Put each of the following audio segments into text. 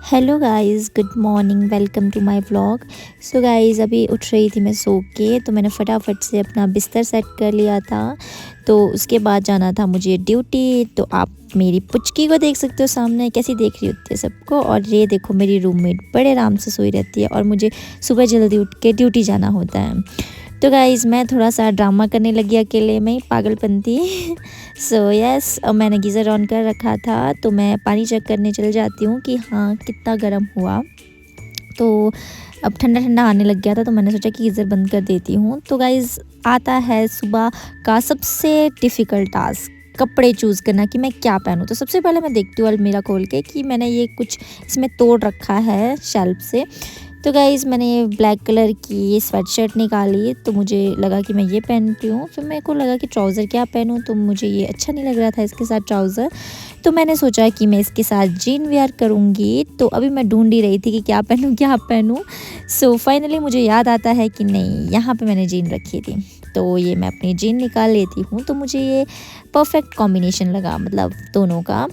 Hello guys, good morning, welcome to my vlog. So guys, अभी उठ रही थी मैं सो के, तो मैंने फटाफट से अपना बिस्तर सेट कर लिया था। तो उसके बाद जाना था मुझे ड्यूटी। तो आप मेरी पुचकी को देख सकते हो सामने, कैसी देख रही होती है सबको। और ये देखो, मेरी रूममेट बड़े आराम से सोई रहती है और मुझे सुबह जल्दी उठ के ड्यूटी जाना होता है। तो गाइज़, मैं थोड़ा सा ड्रामा करने लगी अकेले में ही, पागलपंती। सो यस, मैंने गीज़र ऑन कर रखा था, तो मैं पानी चेक करने चल जाती हूँ कि हाँ कितना गर्म हुआ। तो अब ठंडा ठंडा आने लग गया था, तो मैंने सोचा कि गीज़र बंद कर देती हूँ। तो गाइज़, आता है सुबह का सबसे डिफ़िकल्ट टास्क, कपड़े चूज़ करना कि मैं क्या पहनूँ। तो सबसे पहले मैं देखती हूँ अलमीरा खोल के कि मैंने ये कुछ इसमें तोड़ रखा है शेल्फ से। तो गाइज़, मैंने ये ब्लैक कलर की ये स्वेटशर्ट निकाली, तो मुझे लगा कि मैं ये पहनती हूँ। फिर मेरे को लगा कि ट्राउज़र क्या पहनूँ, तो मुझे ये अच्छा नहीं लग रहा था इसके साथ ट्राउज़र। तो मैंने सोचा कि मैं इसके साथ जीन वेयर करूँगी। तो अभी मैं ढूंढ ही रही थी कि क्या पहनूँ क्या पहनूँ। सो फाइनली मुझे याद आता है कि नहीं, यहाँ पे मैंने जीन रखी थी। तो ये मैं अपनी जीन निकाल लेती हूँ, तो मुझे ये परफेक्ट कॉम्बिनेशन लगा, मतलब दोनों का।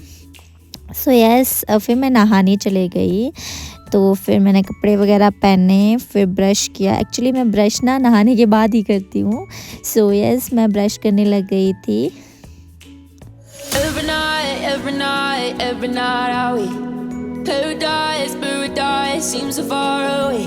सो यस, फिर मैं नहाने चले गई। तो फिर मैंने कपड़े वगैरह पहने, फिर ब्रश किया। एक्चुअली मैं ब्रश ना नहाने के बाद ही करती हूँ। सो यस, मैं ब्रश करने लग गई थी। Every night are we paradise, paradise seems so far away.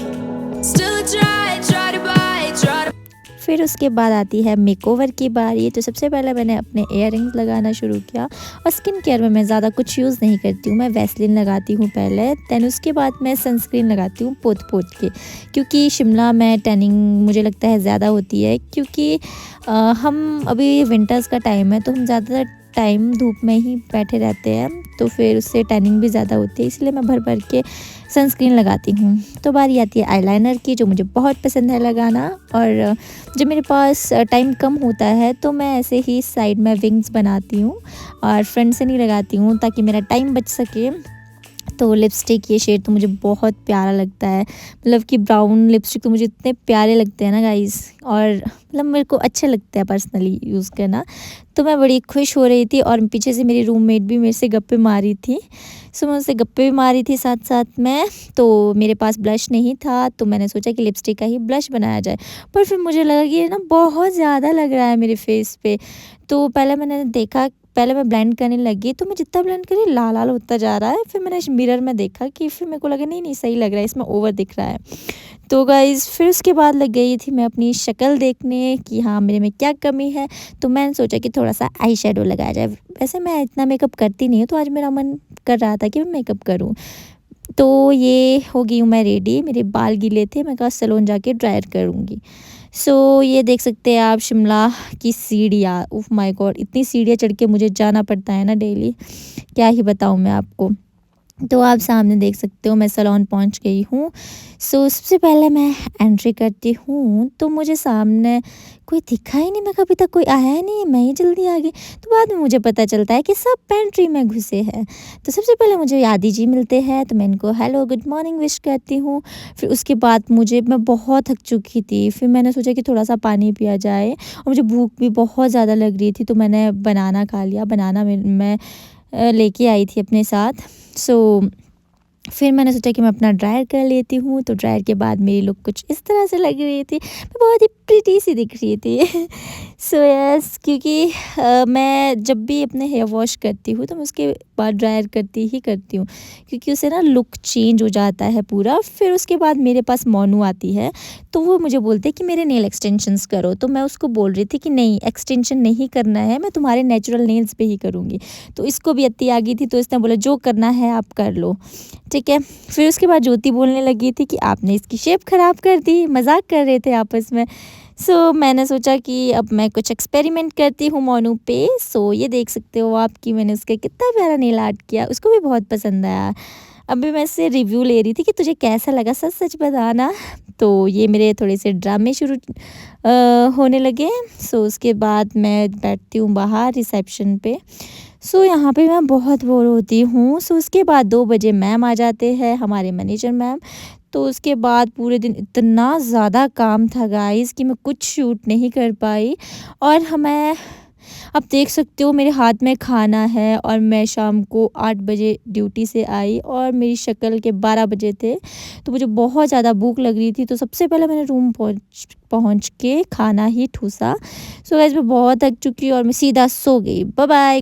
Still try to buy, try to. फिर उसके बाद आती है मेकओवर की बारी। तो सबसे पहले मैंने अपने इयररिंग्स लगाना शुरू किया। और स्किन केयर में मैं ज़्यादा कुछ यूज़ नहीं करती हूँ, मैं वैसलिन लगाती हूँ पहले, दैन उसके बाद मैं सनस्क्रीन लगाती हूँ पोत पोत के। क्योंकि शिमला में टैनिंग मुझे लगता है ज़्यादा होती है, क्योंकि हम अभी विंटर्स का टाइम है, तो हम ज़्यादातर टाइम धूप में ही बैठे रहते हैं, तो फिर उससे टैनिंग भी ज़्यादा होती है, इसलिए मैं भर भर के सनस्क्रीन लगाती हूँ। तो बारी आती है आईलाइनर की, जो मुझे बहुत पसंद है लगाना। और जब मेरे पास टाइम कम होता है, तो मैं ऐसे ही साइड में विंग्स बनाती हूँ और फ्रंट से नहीं लगाती हूँ, ताकि मेरा टाइम बच सके। तो लिपस्टिक, ये शेड तो मुझे बहुत प्यारा लगता है, मतलब कि ब्राउन लिपस्टिक तो मुझे इतने प्यारे लगते हैं ना गाइस। और मतलब मेरे को अच्छे लगते हैं पर्सनली यूज़ करना। तो मैं बड़ी खुश हो रही थी, और पीछे से मेरी रूममेट भी मेरे से गप्पे मारी थी। सो मैं उससे गप्पे भी मारी थी साथ साथ में। तो मेरे पास ब्लश नहीं था, तो मैंने सोचा कि लिपस्टिक का ही ब्लश बनाया जाए। पर फिर मुझे लगा कि ये ना बहुत ज़्यादा लग रहा है मेरे फेस पे। तो पहले मैं ब्लेंड करने लगी, तो मैं जितना ब्लेंड करी लाल लाल होता जा रहा है। फिर मैंने मिरर में देखा कि फिर मेरे को लगा नहीं नहीं सही लग रहा है, इसमें ओवर दिख रहा है। तो गाइज़, फिर उसके बाद लग गई थी मैं अपनी शक्ल देखने कि हाँ मेरे में क्या कमी है। तो मैंने सोचा कि थोड़ा सा आई शेडो लगाया जाए। वैसे मैं इतना मेकअप करती नहीं हूँ, तो आज मेरा मन कर रहा था कि मैं मेकअप करूँ। तो ये हो गई हूँ मैं रेडी। मेरे बाल गीले थे, मैं कहा सैलून जाके ड्रायर करूँगी। सो ये देख सकते हैं आप शिमला की सीढ़ियाँ। उफ माय गॉड, इतनी सीढ़ियाँ चढ़ के मुझे जाना पड़ता है ना डेली, क्या ही बताऊँ मैं आपको। तो आप सामने देख सकते हो मैं सैलून पहुंच गई हूँ। सो सबसे पहले मैं एंट्री करती हूँ, तो मुझे सामने कोई दिखा ही नहीं। मैं कभी तक कोई आया ही नहीं, मैं ही जल्दी आ गई। तो बाद में मुझे पता चलता है कि सब पेंट्री में घुसे हैं। तो सबसे पहले मुझे यादी जी मिलते हैं, तो मैं इनको हेलो गुड मॉर्निंग विश करती हूँ। फिर उसके बाद मैं बहुत थक चुकी थी, फिर मैंने सोचा कि थोड़ा सा पानी पिया जाए, और मुझे भूख भी बहुत ज़्यादा लग रही थी। तो मैंने बनाना खा लिया। बनाना मैं लेके आई थी अपने साथ। सो फिर मैंने सोचा कि मैं अपना ड्रायर कर लेती हूँ। तो ड्रायर के बाद मेरी लुक कुछ इस तरह से लग रही थी, मैं बहुत ही प्रिटी सी दिख रही थी। सो यस, क्योंकि मैं जब भी अपने हेयर वॉश करती हूँ, तो मैं उसके बाद ड्रायर करती हूँ, क्योंकि उससे ना लुक चेंज हो जाता है पूरा। फिर उसके बाद मेरे पास मोनू आती है, तो वो मुझे बोलते हैं कि मेरे नेल एक्सटेंशंस करो। तो मैं उसको बोल रही थी कि नहीं, एक्सटेंशन नहीं करना है, मैं तुम्हारे नेचुरल नेल्स पे ही करूँगी। तो इसको भी अत्ती आ गई थी, तो इसने बोला जो करना है आप कर लो, ठीक है। फिर उसके बाद ज्योति बोलने लगी थी कि आपने इसकी शेप ख़राब कर दी, मजाक कर रहे थे आपस में। सो मैंने सोचा कि अब मैं कुछ एक्सपेरिमेंट करती हूँ मोनू पे। सो ये देख सकते हो आप कि मैंने उसका कितना प्यारा नेल आर्ट किया, उसको भी बहुत पसंद आया। अभी मैं इससे रिव्यू ले रही थी कि तुझे कैसा लगा, सच सच बताना। तो ये मेरे थोड़े से ड्रामे शुरू होने लगे। सो उसके बाद मैं बैठती हूँ बाहर रिसेप्शन पे। सो यहाँ पे मैं बहुत बोर होती हूँ। सो उसके बाद 2 बजे मैम आ जाते हैं, हमारे मैनेजर मैम। तो उसके बाद पूरे दिन इतना ज़्यादा काम था गाइस कि मैं कुछ शूट नहीं कर पाई। और हमें आप देख सकते हो मेरे हाथ में खाना है और मैं शाम को 8 बजे ड्यूटी से आई और मेरी शक्ल के 12 बजे थे। तो मुझे बहुत ज़्यादा भूख लग रही थी, तो सबसे पहले मैंने रूम पहुँच के खाना ही ठूसा। सो गाइस मैं बहुत थक चुकी और मैं सीधा सो गई। Bye bye.